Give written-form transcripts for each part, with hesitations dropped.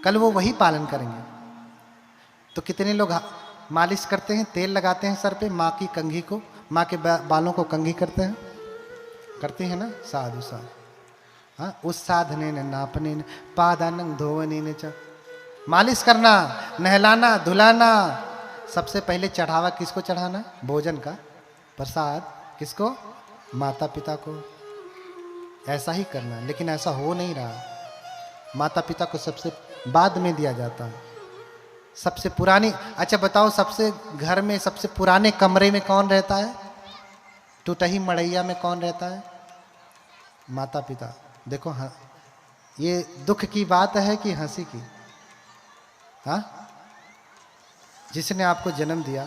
कल वो वही पालन करेंगे। तो कितने लोग मालिश करते हैं, तेल लगाते हैं सर पे, माँ की कंघी को, माँ के बालों को कंघी करते हैं, करते हैं ना, साधु साधु। हाँ, उस साधने ने नापने ने पादानंग धोवने ने चा, मालिश करना, नहलाना, धुलाना। सबसे पहले चढ़ावा किसको चढ़ाना? भोजन का प्रसाद किसको? माता पिता को। ऐसा ही करना, लेकिन ऐसा हो नहीं रहा। माता पिता को सबसे बाद में दिया जाता है। सबसे पुरानी, अच्छा बताओ, सबसे घर में सबसे पुराने कमरे में कौन रहता है? टूटही मड़ैया में कौन रहता है? माता पिता। देखो हाँ, ये दुख की बात है कि हंसी की? हाँ, जिसने आपको जन्म दिया,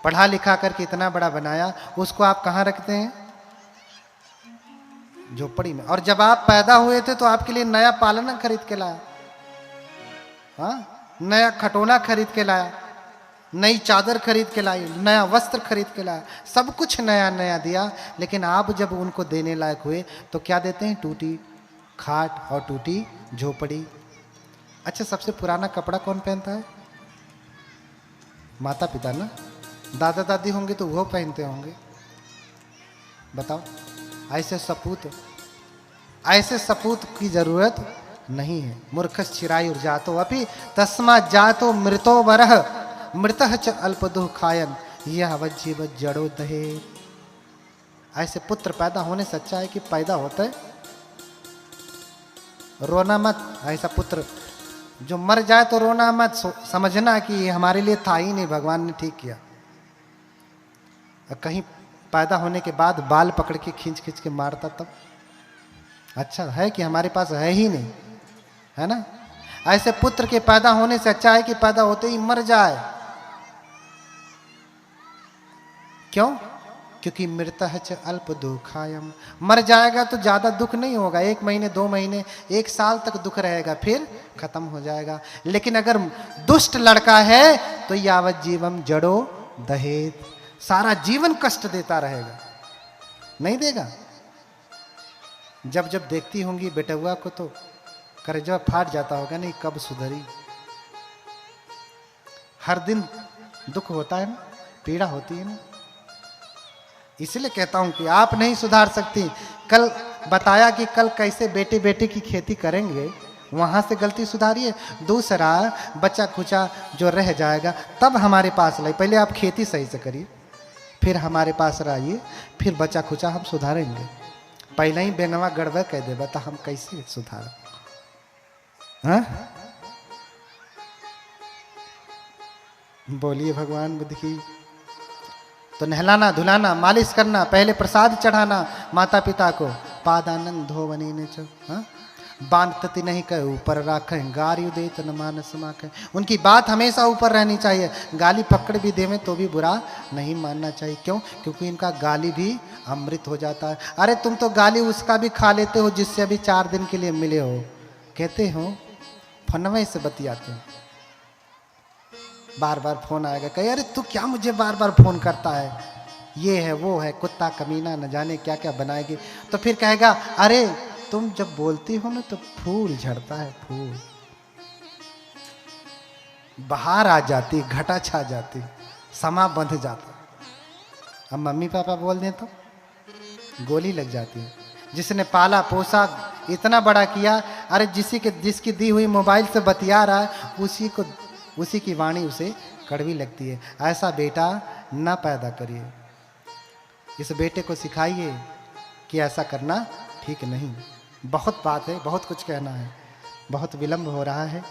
पढ़ा लिखा करके इतना बड़ा बनाया, उसको आप कहाँ रखते हैं? झोपड़ी में। और जब आप पैदा हुए थे तो आपके लिए नया पालना खरीद के लाया, हाँ, नया खटोना खरीद के लाया, नई चादर खरीद के लाई, नया वस्त्र खरीद के लाया, सब कुछ नया नया दिया। लेकिन आप जब उनको देने लायक हुए तो क्या देते हैं? टूटी खाट और टूटी झोपड़ी। अच्छा, सबसे पुराना कपड़ा कौन पहनता है? माता पिता ना। दादा दादी होंगे तो वो पहनते होंगे। बताओ, ऐसे सपूत की जरूरत नहीं है। मूर्खस चिरायुर जातो अपि तस्मा जातो मृतो वरह मृतः च अल्पदुः खायन यह अवज्जीव जड़ो दहे। ऐसे पुत्र पैदा होने से अच्छा है कि पैदा होता है रोना मत। ऐसा पुत्र जो मर जाए तो रोना मत, समझना कि ये हमारे लिए था ही नहीं, भगवान ने ठीक किया। कहीं पैदा होने के बाद बाल पकड़ के खींच खींच के मारता तब अच्छा है कि हमारे पास है ही नहीं, है ना। ऐसे पुत्र के पैदा होने से अच्छा है कि पैदा होते ही मर जाए। क्यों? क्योंकि मृतः च अल्प दुखायम। मर जाएगा तो ज्यादा दुख नहीं होगा, 1 महीने 2 महीने 1 साल तक दुख रहेगा, फिर खत्म हो जाएगा। लेकिन अगर दुष्ट लड़का है तो यावत जीवम जड़ो दहेत, सारा जीवन कष्ट देता रहेगा, नहीं देगा। जब जब देखती होंगी बेटुआ को तो करेजा फाट जाता होगा, नहीं कब सुधरी। हर दिन दुख होता है ना, पीड़ा होती है ना। इसलिए कहता हूं कि आप नहीं सुधार सकती। कल बताया कि कल कैसे बेटे बेटे की खेती करेंगे, वहां से गलती सुधारिए। दूसरा, बच्चा खुचा जो रह जाएगा तब हमारे पास लाइए। पहले आप खेती सही से करिए, फिर हमारे पास रहिए, फिर बच्चा खुचा हम सुधारेंगे। पहले ही बेंगवा गड़बड़ कह देगा तो हम कैसे सुधार? हाँ, बोलिए भगवान बुद्ध की। तो नहलाना, धुलाना, मालिश करना, पहले प्रसाद चढ़ाना माता पिता को। पादानंद धोवनी ने चो, हाँ, बांधती नहीं कहे ऊपर राखें, गारी दे तो न मानस माखें। उनकी बात हमेशा ऊपर रहनी चाहिए। गाली पकड़ भी देवें तो भी बुरा नहीं मानना चाहिए। क्यों? क्योंकि इनका गाली भी अमृत हो जाता है। अरे तुम तो गाली उसका भी खा लेते हो जिससे अभी 4 दिन के लिए मिले हो, कहते हो फनवे से बतियाते हो। बार बार फोन आएगा, कहे अरे तू क्या मुझे बार बार फोन करता है, ये है वो है, कुत्ता कमीना न जाने क्या क्या बनाएगी। तो फिर कहेगा अरे तुम जब बोलती हो ना तो फूल झड़ता है, फूल बाहर आ जाती, घटा छा जाती, समा बंध जाता। अब मम्मी पापा बोल दें तो गोली लग जाती है। जिसने पाला पोसा इतना बड़ा किया, अरे जिसकी दी हुई मोबाइल से बतिया रहा है उसी की वाणी उसे कड़वी लगती है। ऐसा बेटा ना पैदा करिए। इस बेटे को सिखाइए कि ऐसा करना ठीक नहीं। बहुत बात है, बहुत कुछ कहना है, बहुत विलंब हो रहा है।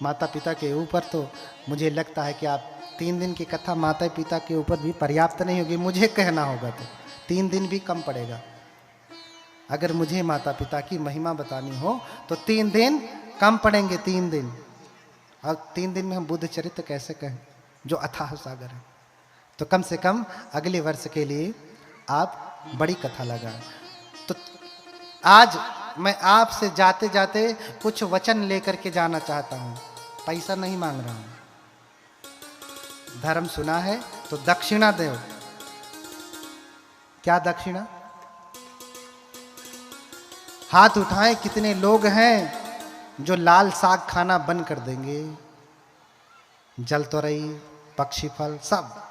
माता पिता के ऊपर तो मुझे लगता है कि आप 3 दिन की कथा माता पिता के ऊपर भी पर्याप्त नहीं होगी। मुझे कहना होगा तो 3 दिन भी कम पड़ेगा। अगर मुझे माता पिता की महिमा बतानी हो तो 3 दिन कम पड़ेंगे, 3 दिन। और 3 दिन में हम बुद्ध चरित्र कैसे कहें जो अथाह सागर है। तो कम से कम अगले वर्ष के लिए आप बड़ी कथा लगाएं। तो आज मैं आपसे जाते जाते कुछ वचन लेकर के जाना चाहता हूं। पैसा नहीं मांग रहा हूं। धर्म सुना है तो दक्षिणा दो। क्या दक्षिणा? हाथ उठाएं, कितने लोग हैं? जो लाल साग खाना बंद कर देंगे, जल तोरई, पक्षी फल सब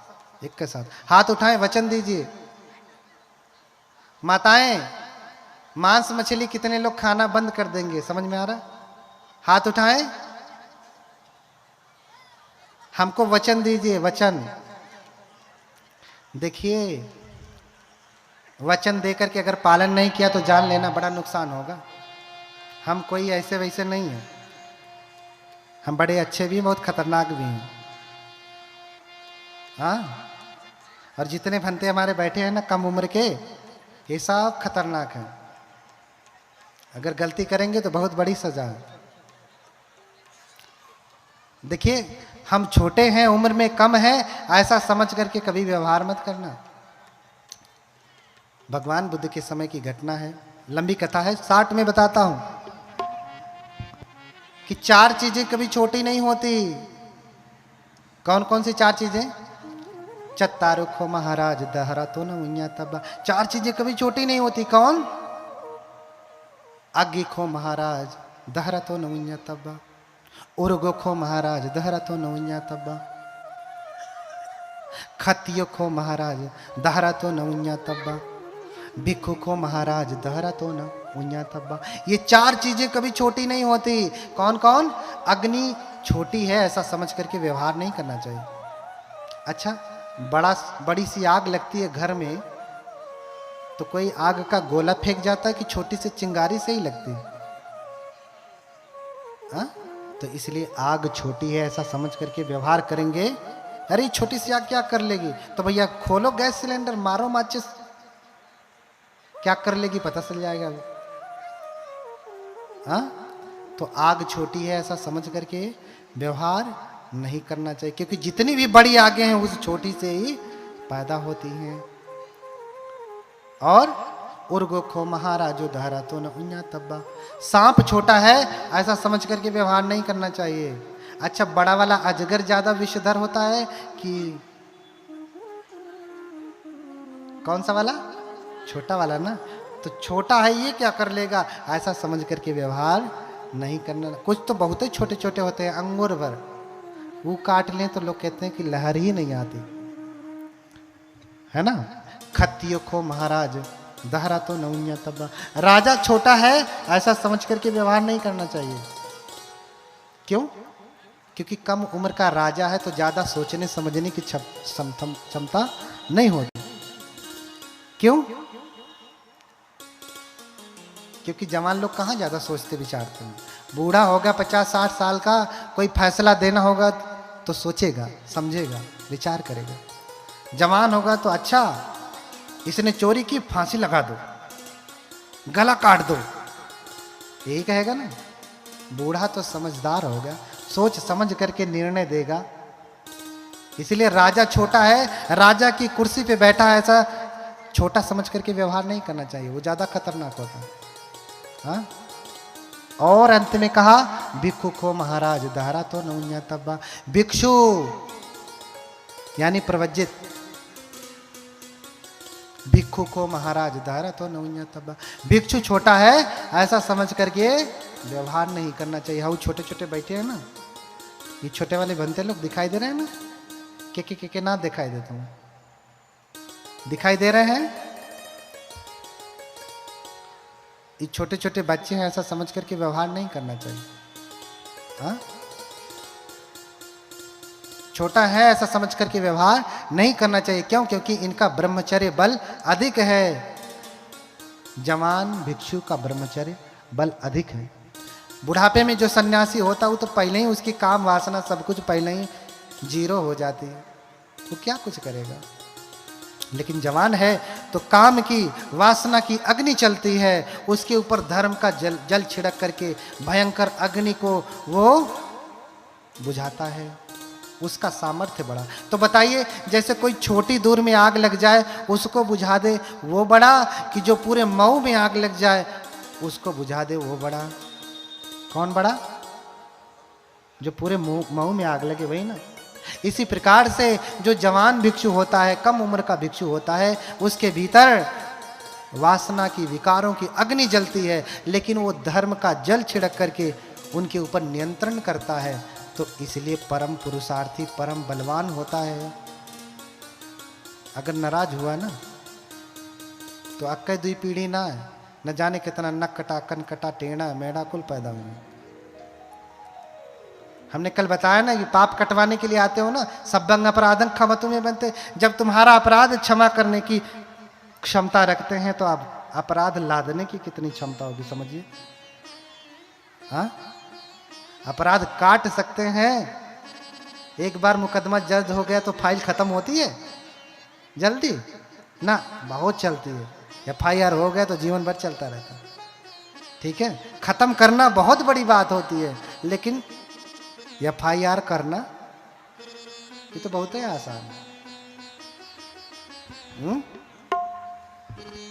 एक के साथ, हाथ उठाएं, वचन दीजिए। माताएं, मांस मछली कितने लोग खाना बंद कर देंगे? समझ में आ रहा? हाथ उठाएं, हमको वचन दीजिए, वचन। देखिए, वचन देकर के अगर पालन नहीं किया तो जान लेना बड़ा नुकसान होगा। हम कोई ऐसे वैसे नहीं है, हम बड़े अच्छे भी हैं, बहुत खतरनाक भी हैं। हाँ, और जितने भंते हमारे बैठे हैं ना कम उम्र के, ये सब खतरनाक हैं। अगर गलती करेंगे तो बहुत बड़ी सजा है। देखिए, हम छोटे हैं, उम्र में कम है, ऐसा समझ करके कभी व्यवहार मत करना। भगवान बुद्ध के समय की घटना है, लंबी कथा है, 60 में बताता हूं कि 4 चीजें कभी छोटी नहीं होती। कौन कौन सी 4 चीजें? चत्तारो खो महाराज दहरा तो न उइया तब्बा। 4 चीजें कभी छोटी नहीं होती। कौन? अग्गी खो महाराज दहरा तो न उइया तब्बा, उर्गो खो महाराज दहरा तो न उइया तब्बा, खतियो खो महाराज दहरा तो न उइया तब्बा, भिक्खु खो महाराज दहरा तो न उइया तब्बा। ये 4 चीजें कभी छोटी नहीं होती। कौन कौन? अग्नि छोटी है ऐसा समझ करके व्यवहार नहीं करना चाहिए। अच्छा, बड़ी सी आग लगती है घर में, तो कोई आग का गोला फेंक जाता है कि छोटी सी चिंगारी से ही लगती है? हाँ? तो इसलिए आग छोटी है ऐसा समझ करके व्यवहार करेंगे। अरे छोटी सी आग क्या कर लेगी? तो भैया खोलो गैस सिलेंडर, मारो माचिस, क्या कर लेगी पता चल जाएगा अभी। हाँ? तो आग छोटी है ऐसा समझ करके व्यवहार नहीं करना चाहिए, क्योंकि जितनी भी बड़ी आगे हैं उस छोटी से ही पैदा होती हैं। और उर्गो खो महाराजो दहरा तो न उइया तब्बा। सांप छोटा है ऐसा समझ करके व्यवहार नहीं करना चाहिए। अच्छा, बड़ा वाला अजगर ज्यादा विषधर होता है कि कौन सा वाला? छोटा वाला ना। तो छोटा है ये क्या कर लेगा ऐसा समझ करके व्यवहार नहीं करना। कुछ तो बहुत ही छोटे छोटे होते हैं, अंगूर भर, वो काट लें तो लोग कहते हैं कि लहर ही नहीं आती है ना। खतियो खो महाराज दहरा तो न उइया तब्बा। राजा छोटा है ऐसा समझ करके व्यवहार नहीं करना चाहिए। क्यों? क्योंकि कम उम्र का राजा है तो ज्यादा सोचने समझने की क्षमता नहीं होती। क्यों? क्योंकि जवान लोग कहाँ ज्यादा सोचते विचारते हैं। बूढ़ा होगा 50-60 साल का, कोई फैसला देना होगा तो सोचेगा, समझेगा, विचार करेगा। जवान होगा तो अच्छा इसने चोरी की, फांसी लगा दो, गला काट दो, यही कहेगा ना। बूढ़ा तो समझदार होगा, सोच समझ करके निर्णय देगा। इसलिए राजा छोटा है, राजा की कुर्सी पे बैठा है ऐसा छोटा समझ करके व्यवहार नहीं करना चाहिए, वो ज्यादा खतरनाक होता है। हाँ? और अंत में कहा भिक्खु खो महाराज दहरा तो न उइया तब्बा। भिक्षु यानी प्रवज्जित, भिक्खु को महाराज दहरा तो न उइया तब्बा। भिक्षु छोटा है ऐसा समझ करके व्यवहार नहीं करना चाहिए। हाँ, छोटे छोटे बैठे हैं ना, ये छोटे वाले बनते लोग दिखाई दे रहे हैं ना, के ना दिखाई देता हूँ, दिखाई दे रहे हैं। ये छोटे छोटे बच्चे हैं ऐसा समझ करके व्यवहार नहीं करना चाहिए। हाँ? छोटा है ऐसा समझ करके व्यवहार नहीं करना चाहिए। क्यों? क्योंकि इनका ब्रह्मचर्य बल अधिक है। जवान भिक्षु का ब्रह्मचर्य बल अधिक है। बुढ़ापे में जो सन्यासी होता है वो तो पहले ही उसकी काम वासना सब कुछ पहले ही जीरो हो जाती है, वो क्या कुछ करेगा। लेकिन जवान है तो काम की वासना की अग्नि चलती है, उसके ऊपर धर्म का जल छिड़क करके भयंकर अग्नि को वो बुझाता है, उसका सामर्थ्य बड़ा। तो बताइए, जैसे कोई छोटी दूर में आग लग जाए उसको बुझा दे वो बड़ा, कि जो पूरे मऊ में आग लग जाए उसको बुझा दे वो बड़ा? कौन बड़ा? जो पूरे मऊ में आग लगे वही ना। इसी प्रकार से जो जवान भिक्षु होता है, कम उम्र का भिक्षु होता है, उसके भीतर वासना की, विकारों की अग्नि जलती है, लेकिन वो धर्म का जल छिड़क करके उनके ऊपर नियंत्रण करता है, तो इसलिए परम पुरुषार्थी परम बलवान होता है। अगर नाराज हुआ ना तो अक्के दुई पीढ़ी ना है, न जाने कितना नक कटा, कन कटा, टेढ़ा मेढ़ा कुल पैदा हुए। हमने कल बताया ना कि पाप कटवाने के लिए आते हो ना, सब्बंग अपराधं क्षमतु में बनते। जब तुम्हारा अपराध क्षमा करने की क्षमता रखते हैं तो आप अपराध लादने की कितनी क्षमता होगी समझिए। हाँ, अपराध काट सकते हैं। एक बार मुकदमा दर्ज हो गया तो फाइल खत्म होती है जल्दी ना, बहुत चलती है। FIR हो गया तो जीवन भर चलता रहता है। ठीक है, खत्म करना बहुत बड़ी बात होती है, लेकिन FIR करना ये तो बहुत ही आसान है।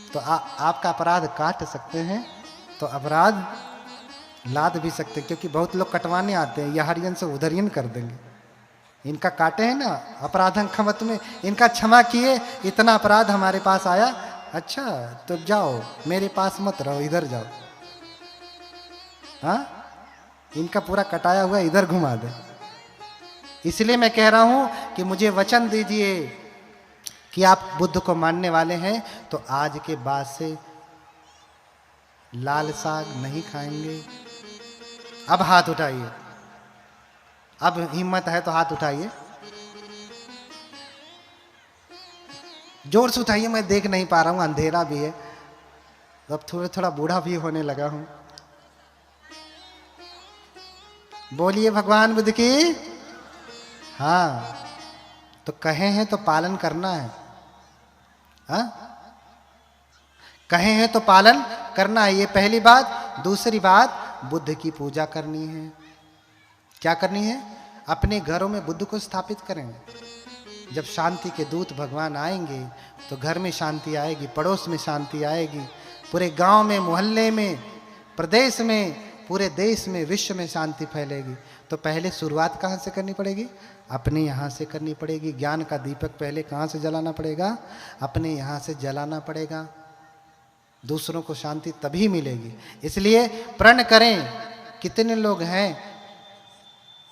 तो आपका अपराध काट सकते हैं तो अपराध लाद भी सकते हैं, क्योंकि बहुत लोग कटवाने आते हैं, यहारियन से उधरियन कर देंगे। इनका काटे हैं ना अपराधं क्षमत में, इनका क्षमा किए, इतना अपराध हमारे पास आया, अच्छा तो जाओ मेरे पास मत रहो, इधर जाओ। हाँ, इनका पूरा कटाया हुआ इधर घुमा दे। इसलिए मैं कह रहा हूं कि मुझे वचन दीजिए कि आप बुद्ध को मानने वाले हैं तो आज के बाद से लाल साग नहीं खाएंगे। अब हाथ उठाइए, अब हिम्मत है तो हाथ उठाइए, जोर से उठाइए। मैं देख नहीं पा रहा हूं, अंधेरा भी है, अब थोड़ा थोड़ा बूढ़ा भी होने लगा हूं। बोलिए भगवान बुद्ध की। हाँ, तो कहे हैं तो पालन करना है। हाँ, कहे हैं तो पालन करना है, ये पहली बात। दूसरी बात, बुद्ध की पूजा करनी है। क्या करनी है? अपने घरों में बुद्ध को स्थापित करेंगे। जब शांति के दूत भगवान आएंगे तो घर में शांति आएगी, पड़ोस में शांति आएगी, पूरे गांव में, मोहल्ले में, प्रदेश में, पूरे देश में, विश्व में शांति फैलेगी। तो पहले शुरुआत कहाँ से करनी पड़ेगी? अपने यहाँ से करनी पड़ेगी। ज्ञान का दीपक पहले कहाँ से जलाना पड़ेगा? अपने यहाँ से जलाना पड़ेगा। दूसरों को शांति तभी मिलेगी। इसलिए प्रण करें। कितने लोग हैं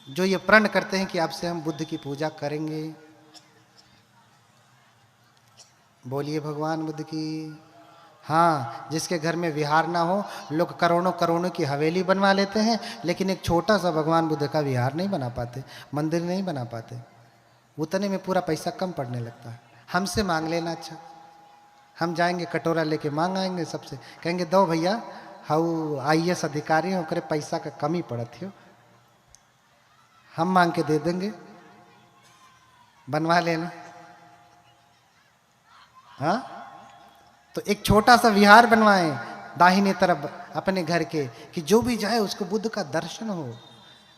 जो ये प्रण करते हैं कि अब से हम बुद्ध की पूजा करेंगे? बोलिए भगवान बुद्ध की। हाँ, जिसके घर में विहार ना हो, लोग करोड़ों करोड़ों की हवेली बनवा लेते हैं, लेकिन एक छोटा सा भगवान बुद्ध का विहार नहीं बना पाते, मंदिर नहीं बना पाते। उतने में पूरा पैसा कम पड़ने लगता है। हमसे मांग लेना। अच्छा, हम जाएंगे कटोरा लेके मांग आएंगे सबसे, कहेंगे दो भैया, हाउ IAS अधिकारी हो करे, पैसा का कमी पड़त हो, हम मांग के दे देंगे, बनवा लेना। हाँ, तो एक छोटा सा विहार बनवाएं दाहिने तरफ अपने घर के, कि जो भी जाए उसको बुद्ध का दर्शन हो,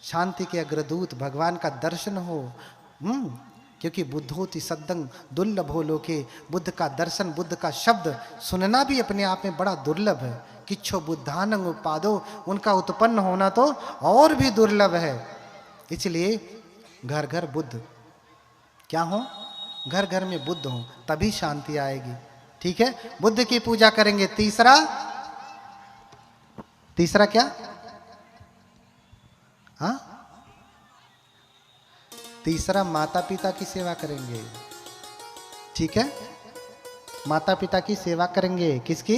शांति के अग्रदूत भगवान का दर्शन हो। क्योंकि बुद्धोति सद्दं दुर्लभो लोके, बुद्ध का दर्शन, बुद्ध का शब्द सुनना भी अपने आप में बड़ा दुर्लभ है। किच्छो बुद्धानंग उपादो, उनका उत्पन्न होना तो और भी दुर्लभ है। इसलिए घर घर बुद्ध क्या हो? घर घर में बुद्ध हो, तभी शांति आएगी। ठीक है, बुद्ध की पूजा करेंगे। तीसरा क्या? हाँ, तीसरा माता पिता की सेवा करेंगे। ठीक है, माता पिता की सेवा करेंगे। किसकी?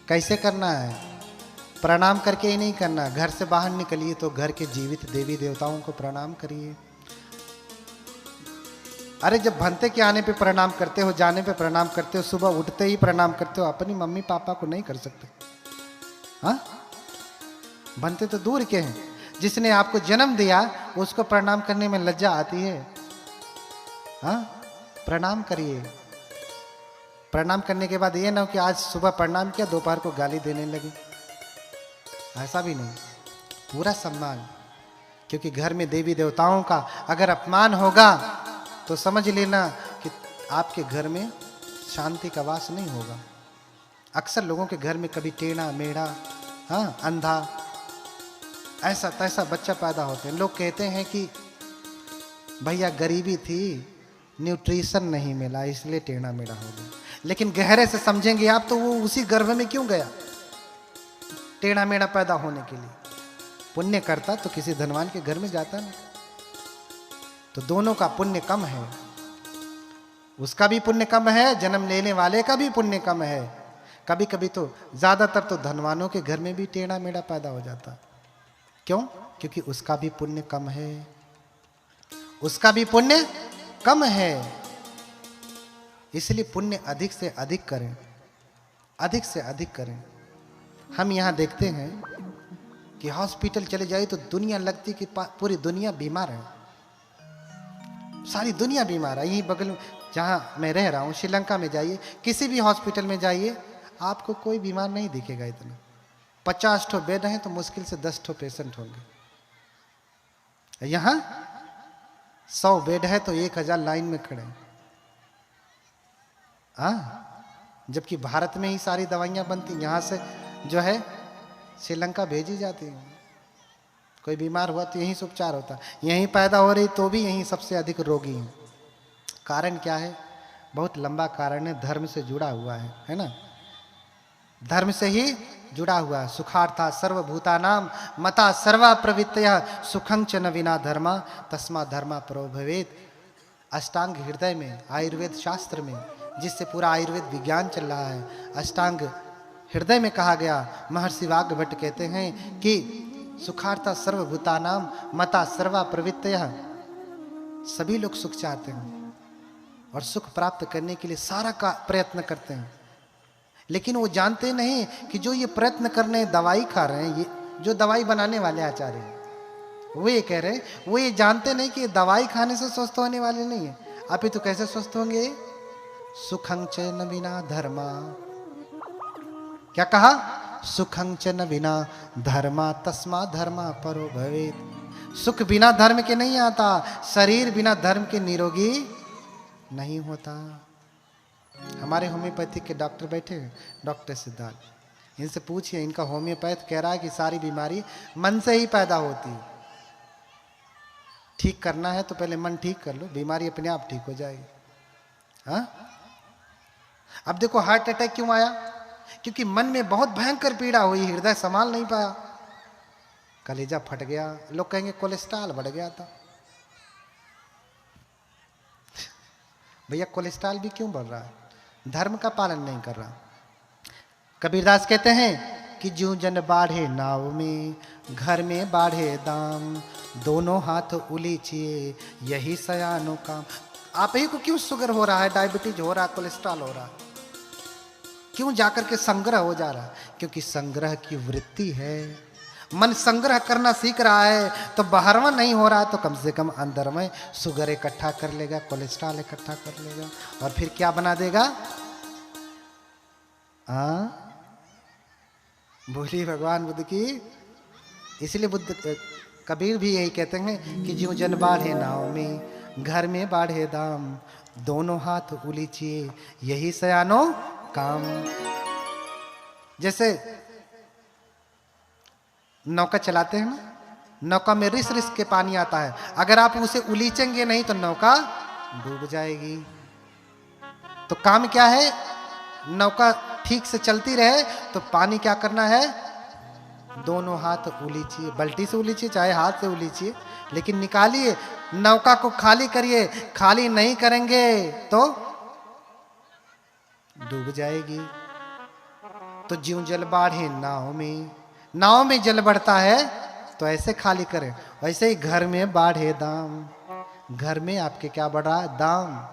कैसे करना है? प्रणाम करके ही नहीं करना। घर से बाहर निकलिए तो घर के जीवित देवी देवताओं को प्रणाम करिए। अरे जब भंते के आने पे प्रणाम करते हो, जाने पे प्रणाम करते हो, सुबह उठते ही प्रणाम करते हो, अपनी मम्मी पापा को नहीं कर सकते? हाँ, भंते तो दूर के हैं। जिसने आपको जन्म दिया उसको प्रणाम करने में लज्जा आती है? हाँ, प्रणाम करिए। प्रणाम करने के बाद ये ना हो कि आज सुबह प्रणाम किया, दोपहर को गाली देने लगे। ऐसा भी नहीं, पूरा सम्मान। क्योंकि घर में देवी देवताओं का अगर अपमान होगा तो समझ लेना कि आपके घर में शांति का वास नहीं होगा। अक्सर लोगों के घर में कभी टेढ़ा मेढ़ा, हाँ, अंधा, ऐसा तैसा बच्चा पैदा होते हैं। लोग कहते हैं कि भैया गरीबी थी, न्यूट्रिशन नहीं मिला, इसलिए टेढ़ा मेढ़ा हो गया। लेकिन गहरे से समझेंगे आप तो वो उसी गर्भ में क्यों गया टेढ़ा मेढ़ा पैदा होने के लिए? पुण्य करता तो किसी धनवान के घर में जाता ना। तो दोनों का पुण्य कम है, उसका भी पुण्य कम है, जन्म लेने वाले का भी पुण्य कम है। कभी कभी तो ज्यादातर तो धनवानों के घर में भी टेढ़ा मेढ़ा पैदा हो जाता। क्यों? क्योंकि उसका भी पुण्य कम है, उसका भी पुण्य कम है। इसलिए पुण्य अधिक से अधिक करें, अधिक से अधिक करें। हम यहां देखते हैं कि हॉस्पिटल चले जाए तो दुनिया लगती कि पूरी दुनिया बीमार है, सारी दुनिया बीमार है। यहीं बगल में जहां मैं रह रहा हूं श्रीलंका में जाइए, किसी भी हॉस्पिटल में जाइए, आपको कोई बीमार नहीं दिखेगा। इतना 50 ठो बेड हैं तो मुश्किल से 10 ठो पेशेंट होंगे। यहां 100 बेड है तो 1000 लाइन में खड़े हैं। जबकि भारत में ही सारी दवाइयां बनती, यहां से जो है श्रीलंका भेजी जाती है। कोई बीमार हुआ तो यहीं से उपचार होता, यहीं पैदा हो रही तो भी यहीं सबसे अधिक रोगी हैं। कारण क्या है? बहुत लंबा कारण है, धर्म से जुड़ा हुआ है ना। धर्म से ही जुड़ा हुआ है। सुखार्था सर्वभूतानाम मता सर्वा प्रवृत्तयः सुखं च न विना धर्मा तस्मा धर्मा परो भवेत्। अष्टांग हृदय में, आयुर्वेद शास्त्र में, जिससे पूरा आयुर्वेद विज्ञान चल रहा है, अष्टांग हृदय में कहा गया। महर्षि वाग्भट कहते हैं कि सुखार्था सर्वभूतानाम मता सर्वा प्रवृत्तयः, सभी लोग सुख चाहते हैं और सुख प्राप्त करने के लिए सारा का प्रयत्न करते हैं, लेकिन वो जानते नहीं कि जो ये प्रयत्न कर रहे हैं, दवाई खा रहे हैं, ये जो दवाई बनाने वाले आचार्य हैं वो ये कह रहे हैं, वो ये जानते नहीं कि दवाई खाने से स्वस्थ होने वाले नहीं है। अभी तो कैसे स्वस्थ होंगे? सुखं च न विना धर्मा। क्या कहा? सुखं च न विना धर्मा तस्मा धर्मा परो भवेत्। सुख बिना धर्म के नहीं आता, शरीर बिना धर्म के निरोगी नहीं होता। हमारे होम्योपैथिक के डॉक्टर बैठे हैं, डॉक्टर सिद्धार्थ, इनसे पूछिए, इनका होम्योपैथ कह रहा है कि सारी बीमारी मन से ही पैदा होती है। ठीक करना है तो पहले मन ठीक कर लो, बीमारी अपने आप ठीक हो जाएगी। हाँ, अब देखो हार्ट अटैक क्यों आया? क्योंकि मन में बहुत भयंकर पीड़ा हुई, हृदय संभाल नहीं पाया, कलेजा फट गया। लोग कहेंगे कोलेस्ट्रॉल बढ़ गया था। भैया कोलेस्ट्रॉल भी क्यों बढ़ रहा है? धर्म का पालन नहीं कर रहा। कबीरदास कहते हैं कि ज्यों जन बाढ़े नाव में, घर में बाढ़े दाम, दोनों हाथ उलीचिए यही सयानो काम। आप ही को क्यों शुगर हो रहा है, डायबिटीज हो रहा है, कोलेस्ट्रॉल हो रहा है? क्यों जाकर के संग्रह हो जा रहा है? क्योंकि संग्रह की वृत्ति है। मन संग्रह करना सीख रहा है तो बाहरवा नहीं हो रहा है तो कम से कम अंदर में शुगर इकट्ठा कर लेगा, कोलेस्ट्रॉल इकट्ठा कर लेगा और फिर क्या बना देगा? बोलिए भगवान बुद्ध की। इसलिए बुद्ध कबीर भी यही कहते हैं कि ज्यों जन बाढ़े नाव में, घर में बाढ़े दाम, दोनों हाथ उलीचिए यही सयानो काम। जैसे नौका चलाते हैं ना, नौका में रिस रिस के पानी आता है, अगर आप उसे उलीचेंगे नहीं तो नौका डूब जाएगी। तो काम क्या है? नौका ठीक से चलती रहे तो पानी क्या करना है? दोनों हाथ उलीचिए, बाल्टी से उलीचिए चाहे हाथ से उलीचिए, लेकिन निकालिए, नौका को खाली करिए। खाली नहीं करेंगे तो डूब जाएगी। तो ज्यों जल बाढ़े नाव में, नाव में जल बढ़ता है तो ऐसे खाली करें। वैसे ही घर में बाढ़े दाम, घर में आपके क्या बढ़ रहा है? दाम।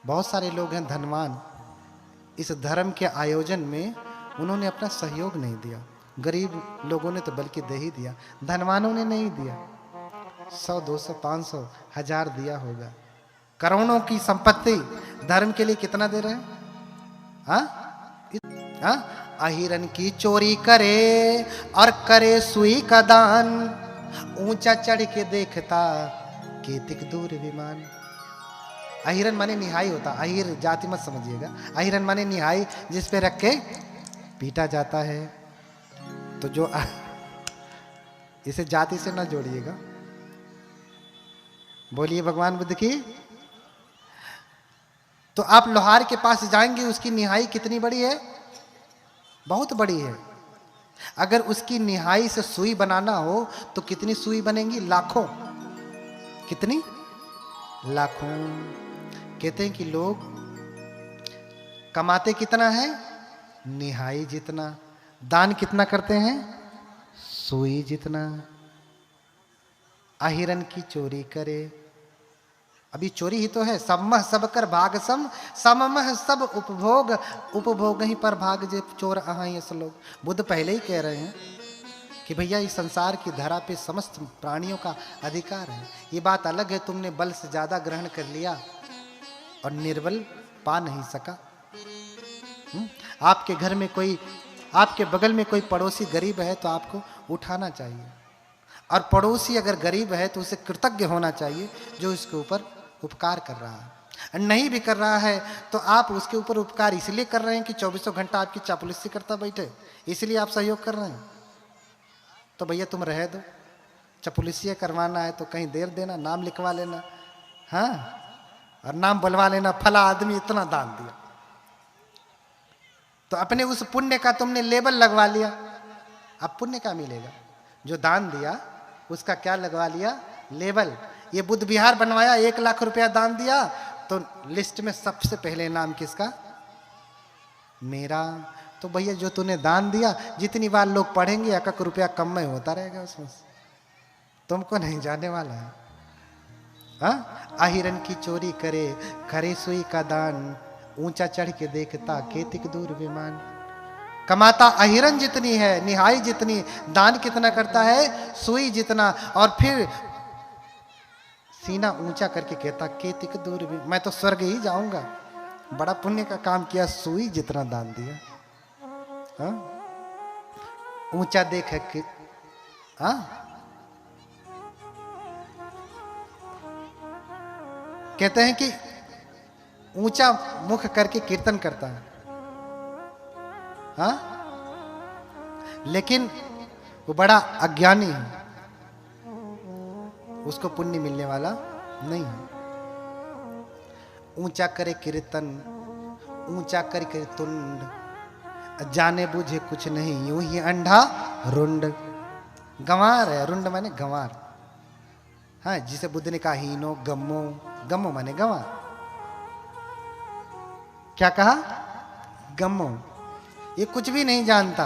बहुत सारे लोग हैं धनवान, इस धर्म के आयोजन में उन्होंने अपना सहयोग नहीं दिया। गरीब लोगों ने तो बल्कि दे ही दिया, धनवानों ने नहीं दिया। 100, 200, 500, 1000 दिया होगा। करोड़ों की संपत्ति धर्म के लिए कितना दे रहे हैं? अहिरन की चोरी करे और करे सुई का दान, ऊंचा चढ़ के देखता केतिक दूर विमान। अहिरन माने निहाई होता, अहिर जाति मत समझिएगा, अहिरन माने निहाई, जिस पे रख के पीटा जाता है। तो जो इसे जाति से ना जोड़िएगा। बोलिए भगवान बुद्ध की। तो आप लोहार के पास जाएंगे, उसकी निहाई कितनी बड़ी है? बहुत बड़ी है। अगर उसकी निहाई से सुई बनाना हो तो कितनी सुई बनेंगी? लाखों। कितनी? लाखों। कहते हैं कि लोग कमाते कितना है? निहाई जितना। दान कितना करते हैं? सुई जितना। अहिरन की चोरी करे। अभी चोरी ही तो है। समह सब कर भाग सम, सममह सब उपभोग, उपभोग ही पर भाग जे चोर अहाँ ये लोग। बुद्ध पहले ही कह रहे हैं कि भैया इस संसार की धरा पे समस्त प्राणियों का अधिकार है। ये बात अलग है तुमने बल से ज्यादा ग्रहण कर लिया और निर्बल पा नहीं सका। आपके घर में कोई, आपके बगल में कोई पड़ोसी गरीब है तो आपको उठाना चाहिए, और पड़ोसी अगर गरीब है तो उसे कृतज्ञ होना चाहिए जो इसके ऊपर उपकार कर रहा है। नहीं भी कर रहा है तो आप उसके ऊपर उपकार इसलिए कर रहे हैं कि 24 घंटा आपकी चापलूसी करता बैठे, इसलिए आप सहयोग कर रहे हैं। तो भैया तुम रह दो, चापलूसी करवाना है तो कहीं देर देना, नाम लिखवा लेना, हाँ, और नाम बुलवा लेना, फला आदमी इतना दान दिया। तो अपने उस पुण्य का तुमने लेबल लगवा लिया। अब पुण्य क्या मिलेगा? जो दान दिया उसका क्या लगवा लिया? लेबल। ये बुद्ध विहार बनवाया, 1 लाख रुपया दान दिया, तो लिस्ट में सबसे पहले नाम किसका? मेरा। तो भैया जो तूने दान दिया, जितनी बार लोग पढ़ेंगे 1 रुपया कम में होता रहेगा उसमें, तुमको नहीं जाने वाला है। हाँ? अहिरन की चोरी करे, करे सुई का दान, ऊंचा चढ़ के देखता केतिक दूर विमान। कमाता अहिरन जितनी है, निहाई जितनी, दान कितना करता है? सुई जितना। और फिर सीना ऊंचा करके कहता केतिक दूर भी, मैं तो स्वर्ग ही जाऊंगा, बड़ा पुण्य का काम किया, सुई जितना दान दिया। हाँ? ऊंचा देख के, हाँ, कहते हैं कि ऊंचा मुख करके कीर्तन करता है, हाँ, लेकिन वो बड़ा अज्ञानी है, उसको पुण्य मिलने वाला नहीं है। ऊंचा करे कीर्तन, ऊंचा करके तुंड, जाने बुझे कुछ नहीं, यूं ही अंधा रुंड। गंवार है, रुंड माने गंवार। हाँ, जिसे बुद्ध ने कहा हीनो गम्मो, गम्मो माने गंवार। क्या कहा? गम्मो। ये कुछ भी नहीं जानता,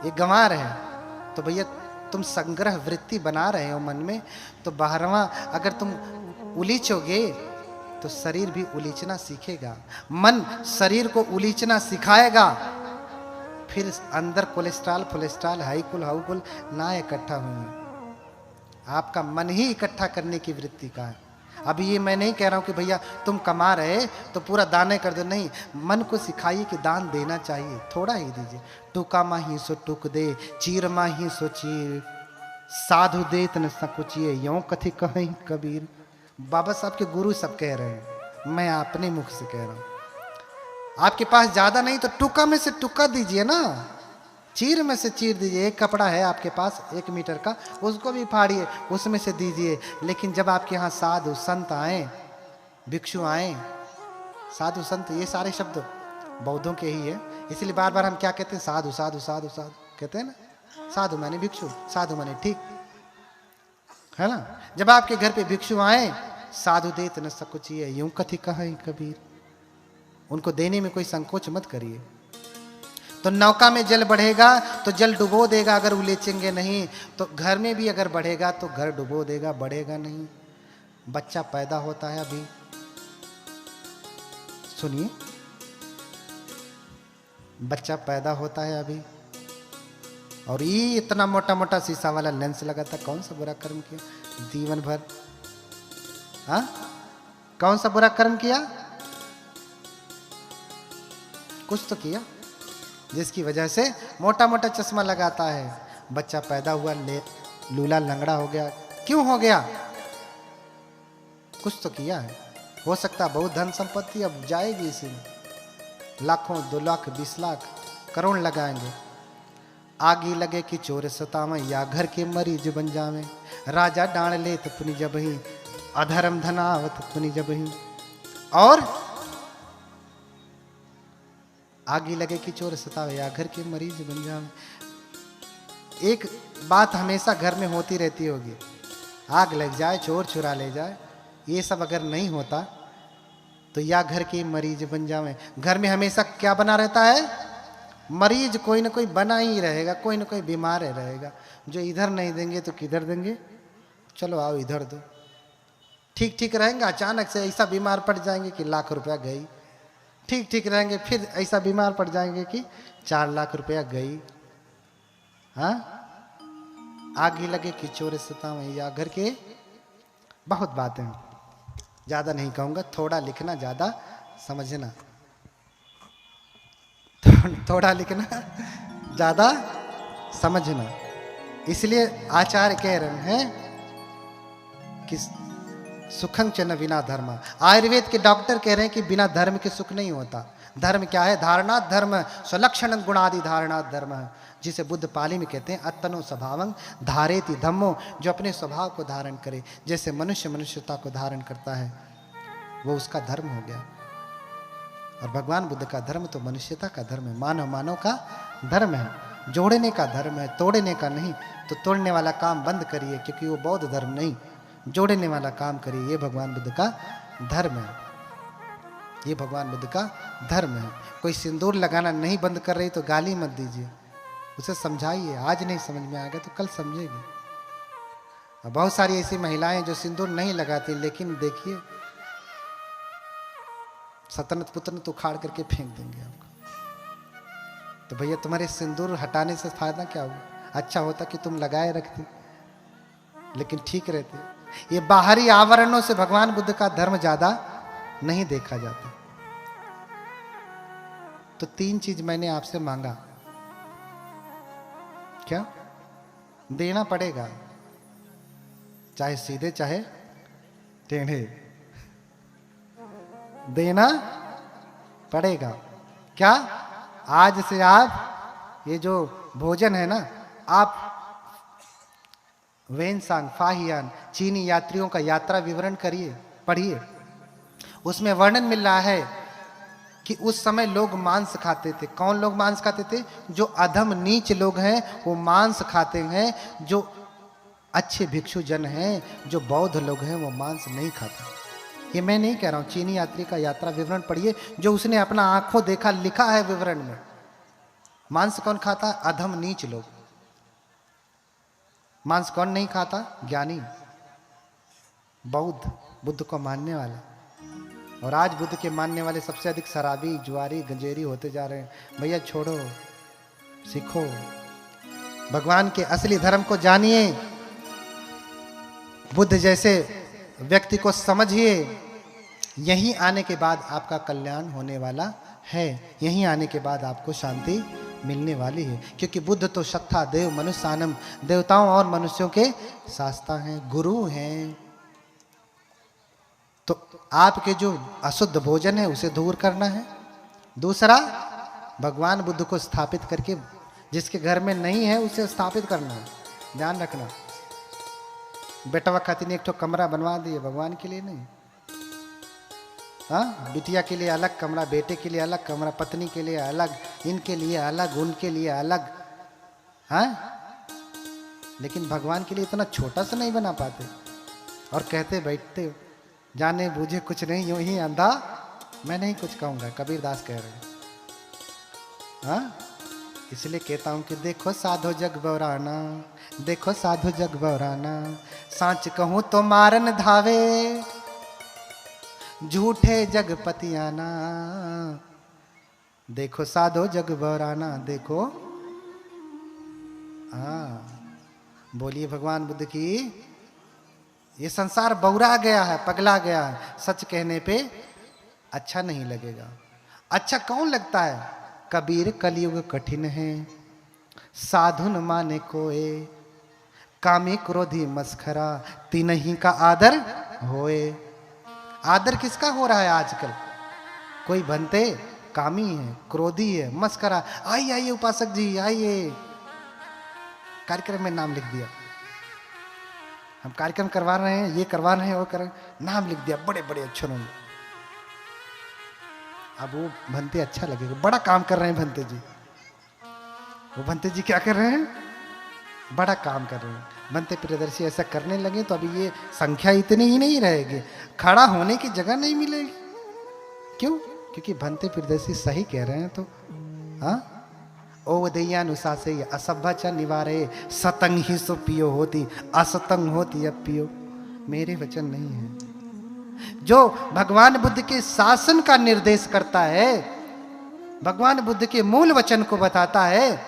ये गंवार है। तो भैया तुम संग्रह वृत्ति बना रहे हो मन में, तो 12वां अगर तुम उलीचोगे तो शरीर भी उलीचना सीखेगा। मन शरीर को उलीचना सिखाएगा, फिर अंदर कोलेस्ट्रॉल फोलेस्ट्रॉल हाईकुल हाउकुल ना इकट्ठा होंगे। आपका मन ही इकट्ठा करने की वृत्ति का है। अभी ये मैं नहीं कह रहा हूं कि भैया तुम कमा रहे तो पूरा दाने कर दो, नहीं, मन को सिखाइए कि दान देना चाहिए, थोड़ा ही दीजिए। टूका माही सो टूक दे, चीर माही सो चीर, साधु देत न सकुचिए, यों कथि कहीं कबीर। बाबा साहब के गुरु सब कह रहे हैं, मैं अपने मुख से कह रहा हूं। आपके पास ज्यादा नहीं तो टुका में से टुका दीजिए ना, चीर में से चीर दीजिए। एक कपड़ा है आपके पास 1 मीटर का, उसको भी फाड़िए, उसमें से दीजिए। लेकिन जब आपके यहाँ साधु संत आए, भिक्षु आए, साधु संत ये सारे शब्द बौद्धों के ही है, इसलिए बार बार हम क्या कहते हैं? साधु साधु साधु साधु कहते हैं ना। साधु माने भिक्षु, साधु माने ठीक है ना। जब आपके घर पे भिक्षु आए, साधु देत न सकुचिए, यूं कथि कहीं कबीर, उनको देने में कोई संकोच मत करिए। तो नौका में जल बढ़ेगा तो जल डुबो देगा, अगर उलेचेंगे नहीं तो घर में भी अगर बढ़ेगा तो घर डुबो देगा, बढ़ेगा नहीं। बच्चा पैदा होता है अभी, सुनिए, बच्चा पैदा होता है अभी, और ये इतना मोटा मोटा शीशा वाला लेंस लगा था, कौन सा बुरा कर्म किया जीवन भर? हाँ, कौन सा बुरा कर्म किया? कुछ तो किया जिसकी वजह से मोटा मोटा चश्मा लगाता है। बच्चा पैदा हुआ, लूला लंगड़ा हो गया, क्यों हो गया? कुछ तो किया है। हो सकता बहुत धन संपत्ति अब जाएगी इसी में, लाखों 2 लाख 20 लाख करोड़ लगाएंगे। आगी लगे कि चोर सतावे, या घर के मरीज बन जावे, राजा डांड ले तो पुनि जब ही, अधर्म धनावत पुनि जब ही। और आग ही लगे कि चोर सतावे या घर के मरीज बन जावे। एक बात हमेशा घर में होती रहती होगी, आग लग जाए, चोर चुरा ले जाए, ये सब अगर नहीं होता तो या घर के मरीज बन जावे। घर में हमेशा क्या बना रहता है? मरीज कोई ना कोई बना ही रहेगा, कोई ना कोई बीमार रहेगा। जो इधर नहीं देंगे तो किधर देंगे? चलो आओ इधर दो। ठीक ठीक रहेंगे, अचानक से ऐसा बीमार पड़ जाएंगे कि लाख रुपया गई। ठीक ठीक रहेंगे, फिर ऐसा बीमार पड़ जाएंगे कि 4 लाख रुपया गई। हाँ, आग ही लगे कि चोर सतावे या घर के। बहुत बातें, ज्यादा नहीं कहूंगा, थोड़ा लिखना ज्यादा समझना, थोड़ा लिखना ज्यादा समझना। इसलिए आचार्य कह रहे हैं कि सुखं च न बिना धर्म। आयुर्वेद के डॉक्टर कह रहे हैं कि बिना धर्म के सुख नहीं होता। धर्म क्या है? धारणात् धर्म स्वलक्षण गुणादि धारणात् धर्म, जिसे बुद्ध पाली में कहते हैं अत्तनो स्वभावं धारेति धम्मो, जो अपने स्वभाव को धारण करे। जैसे मनुष्य मनुष्यता को धारण करता है, वो उसका धर्म हो गया। और भगवान बुद्ध का धर्म तो मनुष्यता का धर्म है, मानव मानव का धर्म है, जोड़ने का धर्म है, तोड़ने का नहीं। तो तोड़ने वाला काम बंद करिए, क्योंकि वो बौद्ध धर्म नहीं, जोड़ने वाला काम करिए। ये भगवान बुद्ध का धर्म है, ये भगवान बुद्ध का धर्म है। कोई सिंदूर लगाना नहीं बंद कर रही तो गाली मत दीजिए, उसे समझाइए। आज नहीं समझ में आएगा तो कल समझेगी। बहुत सारी ऐसी महिलाएं जो सिंदूर नहीं लगाती, लेकिन देखिए सतनत पुतनत उखाड़ करके फेंक देंगे आपको। तो भैया तुम्हारे सिंदूर हटाने से फायदा क्या हुआ? अच्छा होता कि तुम लगाए रखती, लेकिन ठीक रहते। ये बाहरी आवरणों से भगवान बुद्ध का धर्म ज्यादा नहीं देखा जाता। तो 3 चीज मैंने आपसे मांगा, क्या देना पड़ेगा, चाहे सीधे चाहे टेढ़े, देना पड़ेगा। क्या? आज से आप ये जो भोजन है ना, आप वेनसांग फाहियान चीनी यात्रियों का यात्रा विवरण करिए, पढ़िए। उसमें वर्णन मिल रहा है कि उस समय लोग मांस खाते थे। कौन लोग मांस खाते थे? जो अधम नीच लोग हैं वो मांस खाते हैं। जो अच्छे भिक्षु जन हैं, जो बौद्ध लोग हैं, वो मांस नहीं खाते। ये मैं नहीं कह रहा हूं, चीनी यात्री का यात्रा विवरण पढ़िए, जो उसने अपना आंखों देखा, लिखा है विवरण में। मांस कौन खाता? अधम नीच लोग। मांस कौन नहीं खाता? ज्ञानी, बौद्ध, बुद्ध को मानने वाला। और आज बुद्ध के मानने वाले सबसे अधिक शराबी, जुआरी, गंजेरी होते जा रहे हैं। भैया छोड़ो, सीखो, भगवान के असली धर्म को जानिए, बुद्ध जैसे व्यक्ति को समझिए। यहीं आने के बाद आपका कल्याण होने वाला है, यहीं आने के बाद आपको शांति मिलने वाली है। क्योंकि बुद्ध तो सत्ता देव मनुष्यानम, देवताओं और मनुष्यों के शास्ता हैं, गुरु हैं। तो आपके जो अशुद्ध भोजन है उसे दूर करना है। दूसरा, भगवान बुद्ध को स्थापित करके, जिसके घर में नहीं है उसे स्थापित करना है। ध्यान रखना, बेटवा खातिर एक तो कमरा बनवा दिए, भगवान के लिए नहीं। हाँ, बिटिया के लिए अलग कमरा, बेटे के लिए अलग कमरा, पत्नी के लिए अलग, इनके लिए अलग, उनके लिए अलग। हाँ, लेकिन भगवान के लिए इतना छोटा सा नहीं बना पाते। और कहते बैठते, जाने बूझे कुछ नहीं, यूं ही अंधा मैं नहीं कुछ कहूंगा, कबीरदास कह रहे हैं। हाँ, इसलिए कहता हूं कि देखो साधो जग बौराना, देखो साधो जग बौराना, सांच कहूं तो मारन धावे, झूठे जग पतियाना। देखो साधो जग बौराना, देखो। हाँ, बोलिए भगवान बुद्ध की। ये संसार बौरा गया है, पगला गया है। सच कहने पे अच्छा नहीं लगेगा। अच्छा कौन लगता है? कबीर कलयुग कठिन है, साधु न माने कोए, कामी क्रोधी मस्खरा, तीनही का आदर होए। आदर किसका हो रहा है आजकल? कोई बनते कामी है, क्रोधी है, मस्करा। आइए आइए उपासक जी आइए, कार्यक्रम में नाम लिख दिया। हम कार्यक्रम करवा रहे हैं, ये करवा रहे हैं, वो कर रहे हैं, नाम लिख दिया बड़े बड़े अक्षरों में। अब वो भंते अच्छा लगेगा, बड़ा काम कर रहे हैं भंते जी। वो भंते जी क्या कर रहे हैं? बड़ा काम कर रहे हैं। भंते प्रियदर्शी ऐसा करने लगे तो अभी ये संख्या इतनी ही नहीं रहेगी, खड़ा होने की जगह नहीं मिलेगी। क्यों? क्योंकि भंते प्रियदर्शी सही कह रहे हैं। तो हाँ, ओ दयानुसा से असभ्य च निवारे, सतंग ही सो पियो होती, असतंग होती अब पियो। मेरे वचन नहीं है। जो भगवान बुद्ध के शासन का निर्देश करता है, भगवान बुद्ध के मूल वचन को बताता है,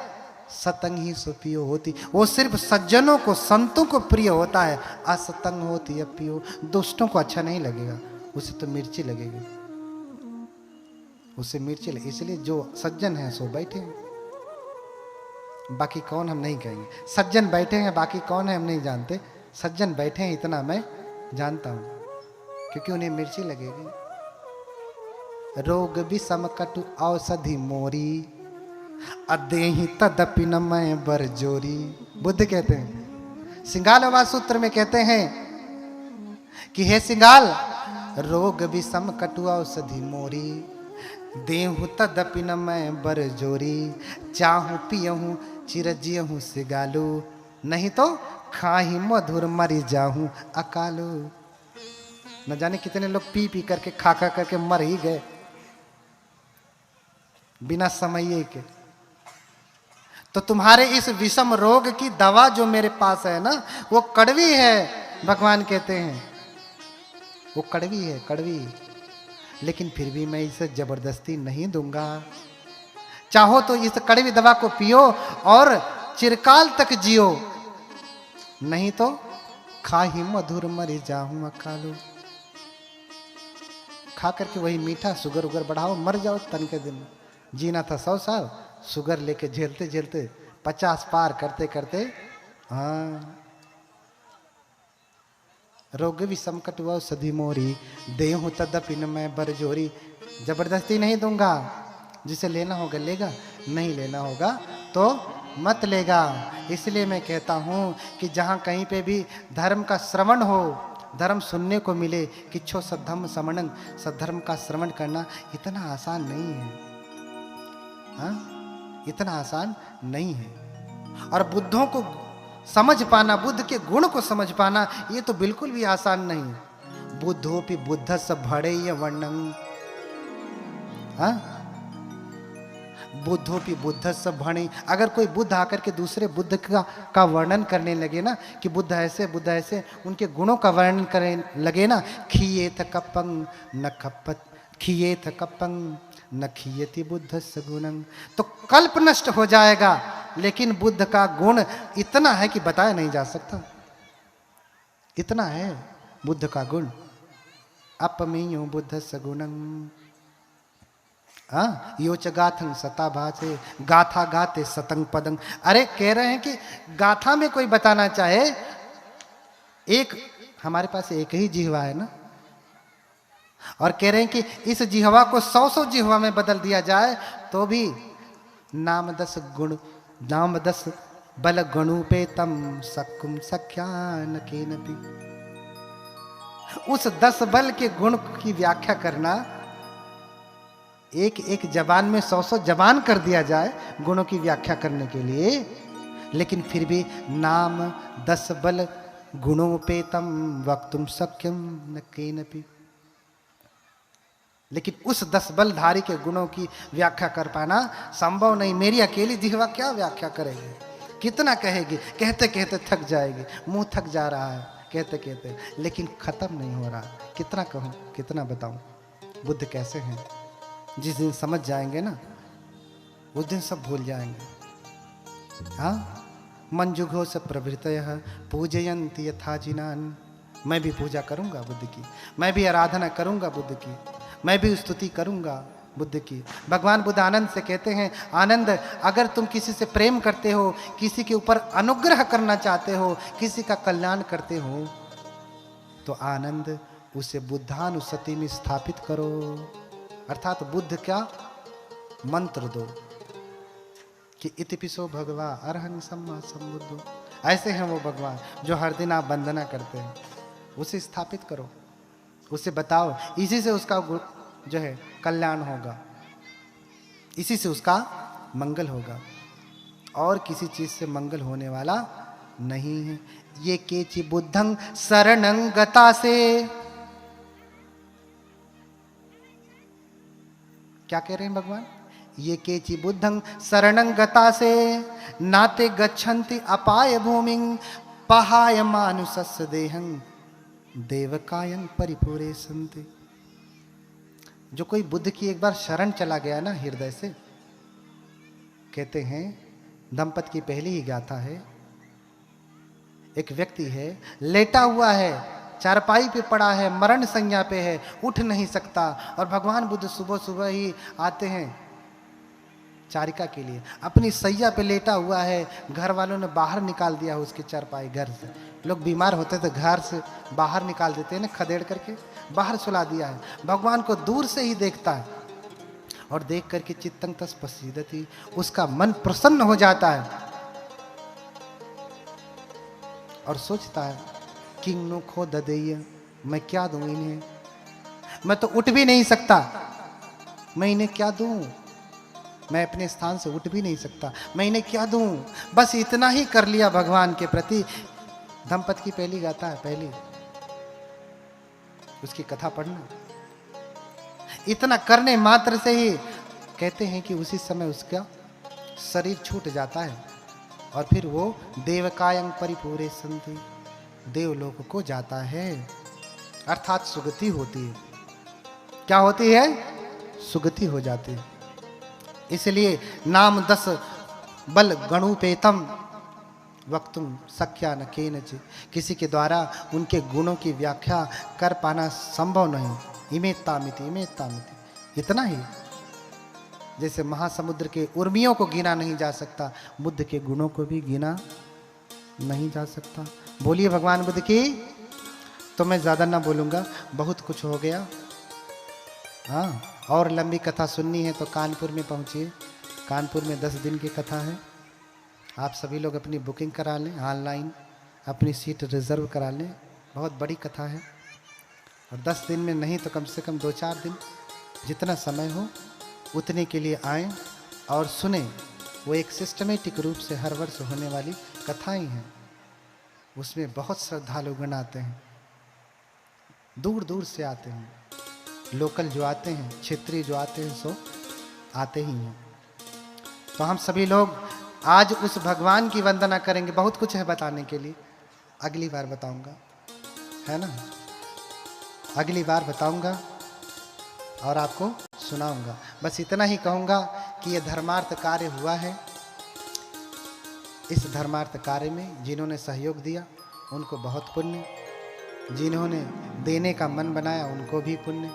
सतंग ही सो पियो होती, वो सिर्फ सज्जनों को, संतों को प्रिय होता है। असतंग होती अब पियो, दुष्टों को अच्छा नहीं लगेगा, उसे तो मिर्ची लगेगी, उसे मिर्ची लगेगी। इसलिए जो सज्जन है सो बैठे हैं, बाकी कौन हम नहीं कहेंगे। सज्जन बैठे हैं, बाकी कौन है हम नहीं जानते। सज्जन बैठे हैं इतना मैं जानता हूं, क्योंकि उन्हें मिर्ची लगेगी। रोग विषम कटु औषधि मोरी, अदेहि तदपि न मैं बरजोरी। बुद्ध कहते हैं, सिंगाल सूत्र में कहते हैं कि हे सिंगाल, रोग विषम कटु औषधि मोरी, देहु तदपि न मैं बरजोरी। चाहूं पियहूं चिरजियहूं सिगालू, नहीं तो खाही मधुर मरी जाहूं अकालू। न जाने कितने लोग पी पी करके, खा खा करके मर ही गए बिना समय के। तो तुम्हारे इस विषम रोग की दवा जो मेरे पास है ना, वो कड़वी है। भगवान कहते हैं वो कड़वी है, कड़वी, लेकिन फिर भी मैं इसे जबरदस्ती नहीं दूंगा। चाहो तो इस कड़वी दवा को पियो और चिरकाल तक जियो, नहीं तो खाही मधुर मरी जाऊं अकालो। खा करके वही मीठा, शुगर उगर बढ़ाओ, मर जाओ तन के दिन। जीना था 100 साल, शुगर लेके झेलते झेलते 50 पार करते करते, हाँ। रोग विषम कटु औषधि मोरी, देहूं तदपि न मैं बरजोरी। जबरदस्ती नहीं दूंगा, जिसे लेना होगा लेगा, नहीं लेना होगा तो मत लेगा। इसलिए मैं कहता हूं कि जहां कहीं पे भी धर्म का श्रवण हो, धर्म सुनने को मिले, किच्छो सद्धर्म समणं, सद्धर्म का श्रवण करना इतना आसान नहीं है। हाँ, इतना आसान नहीं है। और बुद्धों को समझ पाना, बुद्ध के गुण को समझ पाना, ये तो बिल्कुल भी आसान नहीं। बुद्धोपि बुद्धस्य भणेय वर्णं, हाँ, बुद्धोपि बुद्धस्य भणेय। अगर कोई बुद्ध आकर के दूसरे बुद्ध का वर्णन करने लगे ना, कि बुद्ध ऐसे, उनके गुणों का वर्णन करने लगे ना, खियेत कपं न खपत, खियेत कपं न खियति बुद्धस्य गुणं, तो कल्प नष्ट हो जाएगा। लेकिन बुद्ध का गुण इतना है कि बताया नहीं जा सकता, इतना है बुद्ध का गुण। अपमेयो बुद्धस्य गुणं, हाँ, योच गाथं सता भासे, गाथा गाते सतंग पदंग। अरे कह रहे हैं कि गाथा में कोई बताना चाहे, एक हमारे पास एक ही जिह्वा है ना, और कह रहे हैं कि इस जिह्वा को 100 जिह्वा में बदल दिया जाए तो भी नाम 10 गुण, नाम 10 बल गणुपेतम सक्कुम सख्यान केनपि। उस 10 बल के गुण की व्याख्या करना, एक एक जबान में 100 जबान कर दिया जाए गुणों की व्याख्या करने के लिए, लेकिन फिर भी नाम 10 बल गुणोपेतम वक्तुम सख्यम न केनपि। लेकिन उस 10 बलधारी के गुणों की व्याख्या कर पाना संभव नहीं। मेरी अकेली जिह्वा क्या व्याख्या करेगी, कितना कहेगी, कहते कहते थक जाएगी, मुंह थक जा रहा है कहते कहते, लेकिन खत्म नहीं हो रहा। कितना कहूं, कितना बताऊं बुद्ध कैसे हैं। जिस दिन समझ जाएंगे ना, उस दिन सब भूल जाएंगे। हाँ, मंजुघो से प्रभृतयः पूजयन्ति यथा जिनान। मैं भी पूजा करूंगा बुद्ध की, मैं भी आराधना करूंगा बुद्ध की, मैं भी स्तुति करूंगा बुद्ध की। भगवान बुद्ध आनंद से कहते हैं, आनंद, अगर तुम किसी से प्रेम करते हो, किसी के ऊपर अनुग्रह करना चाहते हो, किसी का कल्याण करते हो, तो आनंद उसे बुद्धानुस्सति में स्थापित करो। अर्थात बुद्ध क्या मंत्र दो कि इतिपिसो भगवा अरहं सम्मा सम्बुद्धो। ऐसे हैं वो भगवान जो हर दिन आप वंदना करते हैं, उसे स्थापित करो, उसे बताओ, इसी से उसका जो है कल्याण होगा, इसी से उसका मंगल होगा, और किसी चीज से मंगल होने वाला नहीं है। ये केचि बुद्धं शरणं गता से, क्या कह रहे हैं भगवान? ये केचि बुद्धं शरणं गता से नाते गच्छन्ति अपाय भूमिं पहाय मानुषस्य देहं देवकायं परिपूरे संते। जो कोई बुद्ध की एक बार शरण चला गया ना हृदय से, कहते हैं दंपत की पहली ही गाथा है, एक व्यक्ति है लेटा हुआ है, चारपाई पे पड़ा है, मरण संज्ञा पे है, उठ नहीं सकता, और भगवान बुद्ध सुबह सुबह ही आते हैं चारिका के लिए। अपनी सैया पे लेटा हुआ है, घर वालों ने बाहर निकाल दिया उसकी चारपाई घर से। लोग बीमार होते तो घर से बाहर निकाल देते हैं ना, खदेड़ करके बाहर सुला दिया है। भगवान को दूर से ही देखता है और देख करके चित्तं तस्पसीदति, उसका मन प्रसन्न हो जाता है और सोचता है किंग नो खो ददेय, मैं क्या दूं इन्हें, मैं तो उठ भी नहीं सकता, मैं इन्हें क्या दूं, मैं अपने स्थान से उठ भी नहीं सकता, मैं इन्हें क्या दूं। बस इतना ही कर लिया भगवान के प्रति। दंपत की पहली गाथा है, पहली उसकी कथा पढ़ना। इतना करने मात्र से ही कहते हैं कि उसी समय उसका शरीर छूट जाता है और फिर वो देवकायं परिपूरे संति, देवलोक को जाता है, अर्थात सुगति होती है। क्या होती है? सुगति हो जाती है। इसलिए नाम 10 बल गणुपेतम वक्तुम सख्या न केनचित्, किसी के द्वारा उनके गुणों की व्याख्या कर पाना संभव नहीं। इमेत्तामिति इमेत्तामिति, इतना ही। जैसे महासमुद्र के उर्मियों को गिना नहीं जा सकता, बुद्ध के गुणों को भी गिना नहीं जा सकता। बोलिए भगवान बुद्ध की। तो मैं ज्यादा ना बोलूंगा, बहुत कुछ हो गया। हाँ, और लंबी कथा सुननी है तो कानपुर में पहुंचिए। कानपुर में 10 दिन की कथा है। आप सभी लोग अपनी बुकिंग करा लें, ऑनलाइन अपनी सीट रिजर्व करा लें। बहुत बड़ी कथा है और 10 दिन में नहीं तो कम से कम 2-4 दिन, जितना समय हो उतने के लिए आएं और सुने। वो एक सिस्टमेटिक रूप से हर वर्ष होने वाली कथाएं हैं। उसमें बहुत श्रद्धालुगण आते हैं, दूर दूर से आते हैं। लोकल जो आते हैं, क्षेत्रीय जो आते हैं, सो आते ही हैं। तो हम सभी लोग आज उस भगवान की वंदना करेंगे। बहुत कुछ है बताने के लिए, अगली बार बताऊंगा, है ना? अगली बार बताऊंगा और आपको सुनाऊंगा। बस इतना ही कहूंगा कि यह धर्मार्थ कार्य हुआ है। इस धर्मार्थ कार्य में जिन्होंने सहयोग दिया उनको बहुत पुण्य, जिन्होंने देने का मन बनाया उनको भी पुण्य,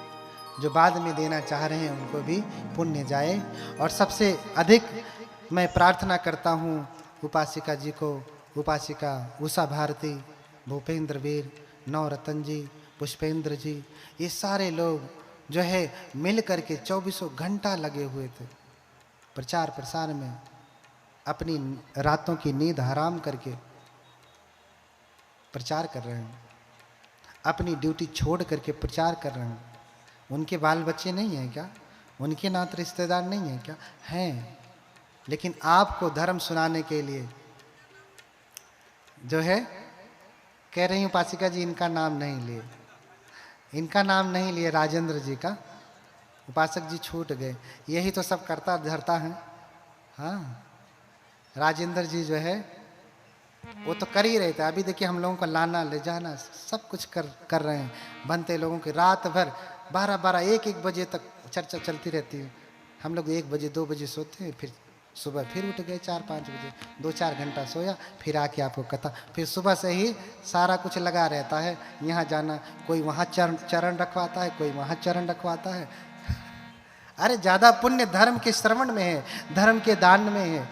जो बाद में देना चाह रहे हैं उनको भी पुण्य जाए। और सबसे अधिक मैं प्रार्थना करता हूँ उपासिका जी को, उपासिका उषा भारती, भूपेंद्र वीर, नवरतन जी, पुष्पेंद्र जी, ये सारे लोग जो है मिल करके 24 घंटा लगे हुए थे प्रचार प्रसार में, अपनी रातों की नींद हराम करके प्रचार कर रहे हैं, अपनी ड्यूटी छोड़ करके प्रचार कर रहे हैं। उनके बाल बच्चे नहीं हैं क्या? उनके नाते रिश्तेदार नहीं हैं क्या? हैं। लेकिन आपको धर्म सुनाने के लिए जो है, कह रही हूँ उपासिका जी, इनका नाम नहीं लिए, इनका नाम नहीं लिए, राजेंद्र जी का। उपासक जी छूट गए, यही तो सब करता धरता है। हाँ, राजेंद्र जी जो है वो तो कर ही रहे थे। अभी देखिए हम लोगों को लाना ले जाना सब कुछ कर रहे हैं। बनते लोगों की रात भर 12-12, 1-1 बजे तक चर्चा चलती रहती है। हम लोग 1 बजे 2 बजे सोते हैं, फिर सुबह फिर उठ गए 4-5 बजे, 2-4 घंटा सोया, फिर आके आपको कथा। फिर सुबह से ही सारा कुछ लगा रहता है। यहाँ जाना, कोई वहाँ चरण रखवाता है, कोई वहाँ चरण रखवाता है। अरे ज़्यादा पुण्य धर्म के श्रवण में है, धर्म के दान में है,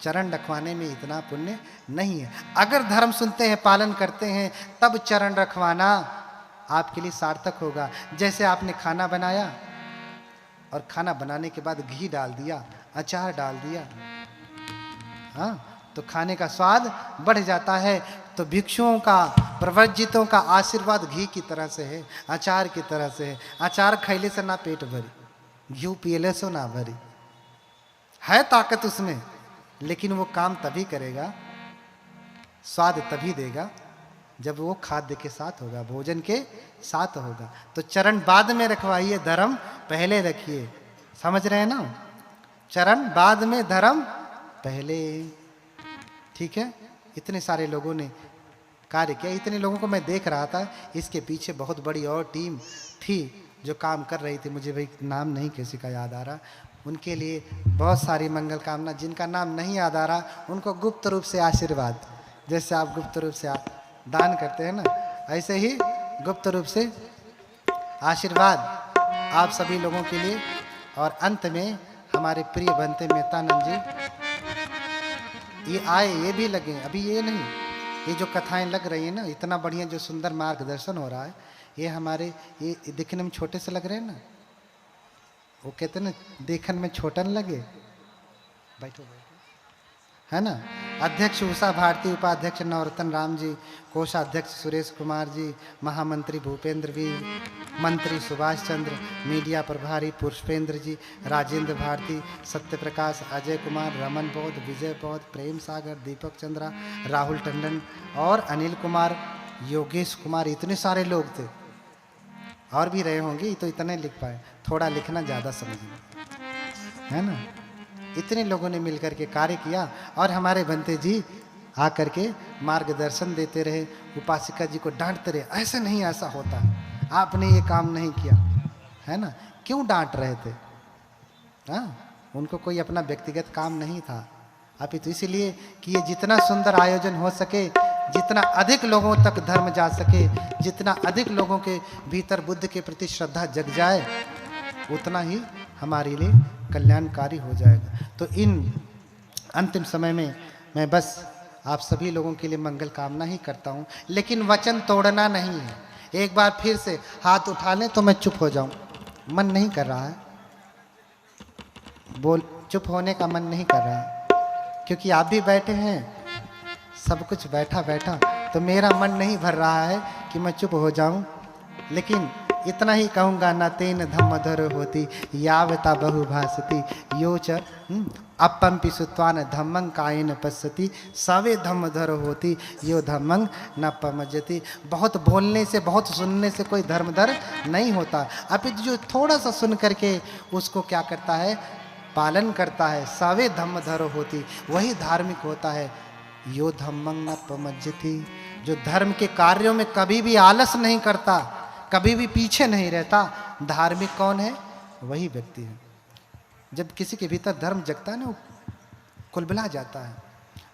चरण रखवाने में इतना पुण्य नहीं है। अगर धर्म सुनते हैं, पालन करते हैं, तब चरण रखवाना आपके लिए सार्थक होगा। जैसे आपने खाना बनाया और खाना बनाने के बाद घी डाल दिया, अचार डाल दिया, हाँ, तो खाने का स्वाद बढ़ जाता है। तो भिक्षुओं का प्रव्रजितों का आशीर्वाद घी की तरह से है, अचार की तरह से है। अचार खैले से ना पेट भरी, घी पियले से ना भरी। है ताकत उसमें, लेकिन वो काम तभी करेगा, स्वाद तभी देगा जब वो खाद्य के साथ होगा, भोजन के साथ होगा। तो चरण बाद में रखवाइए, धर्म पहले रखिए। समझ रहे हैं ना? चरण बाद में, धर्म पहले। ठीक है? इतने सारे लोगों ने कार्य किया, इतने लोगों को मैं देख रहा था। इसके पीछे बहुत बड़ी और टीम थी जो काम कर रही थी। मुझे भाई नाम नहीं किसी का याद आ रहा। उनके लिए बहुत सारी मंगल कामना। जिनका नाम नहीं याद आ रहा उनको गुप्त रूप से आशीर्वाद, जैसे आप गुप्त रूप से दान करते हैं ना, ऐसे ही गुप्त रूप से आशीर्वाद आप सभी लोगों के लिए। और अंत में हमारे प्रिय बनते मेहतानंद जी ये आए, ये भी लगे। अभी ये नहीं, ये जो कथाएं लग रही है ना, इतना बढ़िया जो सुंदर मार्गदर्शन हो रहा है, ये हमारे, ये दिखने में छोटे से लग रहे हैं ना, वो कहते हैं ना देखने में छोटा न लगे। बैठो बैठो, है ना। अध्यक्ष उषा भारती, उपाध्यक्ष नवरत्न राम जी, कोषाध्यक्ष सुरेश कुमार जी, महामंत्री भूपेंद्र वीर, मंत्री सुभाष चंद्र, मीडिया प्रभारी पुष्पेंद्र जी, राजेंद्र भारती, सत्यप्रकाश, अजय कुमार, रमन बौद्ध, विजय बौद्ध, प्रेम सागर, दीपक चंद्रा, राहुल टंडन और अनिल कुमार, योगेश कुमार। इतने सारे लोग थे। और भी रहे होंगे, तो इतने लिख पाए, थोड़ा लिखना ज़्यादा समझना, है ना। इतने लोगों ने मिलकर के कार्य किया और हमारे बनते जी आकर के मार्गदर्शन देते रहे। उपासिका जी को डांटते रहे, ऐसे नहीं, ऐसा होता, आपने ये काम नहीं किया, है ना। क्यों डांट रहे थे? हाँ, उनको कोई अपना व्यक्तिगत काम नहीं था। अभी तो इसीलिए कि ये जितना सुंदर आयोजन हो सके, जितना अधिक लोगों तक धर्म जा सके, जितना अधिक लोगों के भीतर बुद्ध के प्रति श्रद्धा जग जाए, उतना ही हमारे लिए कल्याणकारी हो जाएगा। तो इन अंतिम समय में मैं बस आप सभी लोगों के लिए मंगल कामना ही करता हूँ, लेकिन वचन तोड़ना नहीं है। एक बार फिर से हाथ उठा लें तो मैं चुप हो जाऊं, मन नहीं कर रहा है, बोल, चुप होने का मन नहीं कर रहा है, क्योंकि आप भी बैठे हैं, सब कुछ बैठा बैठा, तो मेरा मन नहीं भर रहा है कि मैं चुप हो जाऊं। लेकिन इतना ही कहूँगा, न तेन धम्मधर होती यावता बहुभाषति योच अपम्पि सुत्वान धम्मं कायेन पश्यति सवे धम्मधर होती यो धम्मं न पमज्जति। बहुत बोलने से, बहुत सुनने से कोई धर्मधर नहीं होता, अपितु जो थोड़ा सा सुन करके उसको क्या करता है, पालन करता है, सवे धम्मधर होती, वही धार्मिक होता है। यो धम्मं न पमज्जति, जो धर्म के कार्यों में कभी भी आलस नहीं करता, कभी भी पीछे नहीं रहता, धार्मिक कौन है? वही व्यक्ति है। जब किसी के भीतर धर्म जगता है ना, वो कुलबुला जाता है,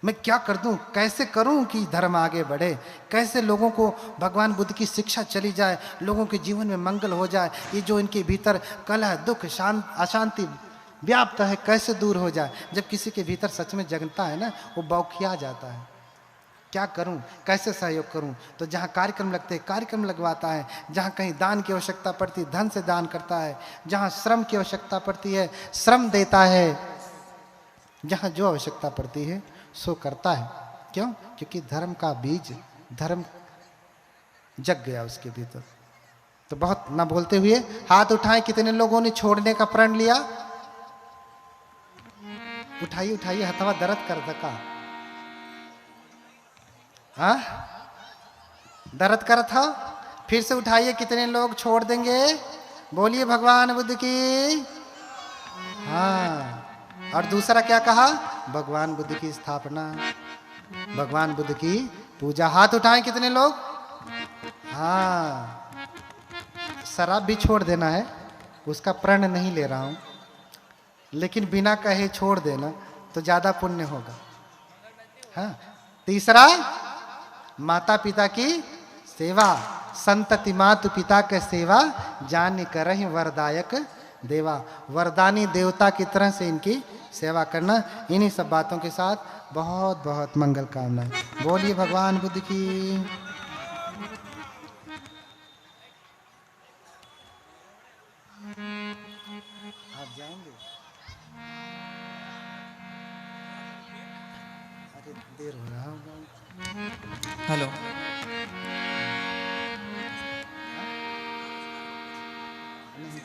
मैं क्या कर दूं, कैसे करूं कि धर्म आगे बढ़े, कैसे लोगों को भगवान बुद्ध की शिक्षा चली जाए, लोगों के जीवन में मंगल हो जाए, ये जो इनके भीतर कलह, दुख, अशांति व्याप्त है, कैसे दूर हो जाए। जब किसी के भीतर सच में जगता है ना, वो बौखिया जाता है, क्या करूं, कैसे सहयोग करूं। तो जहां कार्यक्रम लगते हैं कार्यक्रम लगवाता है, जहां कहीं दान की आवश्यकता पड़ती है धन से दान करता है, जहां श्रम की आवश्यकता पड़ती है श्रम देता है, जहां जो आवश्यकता पड़ती है सो करता है। क्यों? क्योंकि धर्म का बीज, धर्म जग गया उसके भीतर। तो बहुत ना बोलते हुए हाथ उठाएं, कितने लोगों ने छोड़ने का प्रण लिया? उठाइए उठाइए, हथवा दर्द कर दका, हाँ दर्द कर था, फिर से उठाइए, कितने लोग छोड़ देंगे? बोलिए भगवान बुद्ध की। हाँ, और दूसरा क्या कहा? भगवान बुद्ध की स्थापना, भगवान बुद्ध की पूजा। हाथ उठाएं कितने लोग? हाँ, शराब भी छोड़ देना है, उसका प्रण नहीं ले रहा हूं, लेकिन बिना कहे छोड़ देना तो ज्यादा पुण्य होगा। हाँ, तीसरा माता पिता की सेवा, संतति मातु पिता के सेवा जान करहि वरदायक देवा। वरदानी देवता की तरह से इनकी सेवा करना। इन्हीं सब बातों के साथ बहुत बहुत मंगल कामनाएं। बोलिए भगवान बुद्ध की। आप जाएंगे? अरे देर हो रहा होगा। हेलो। नहीं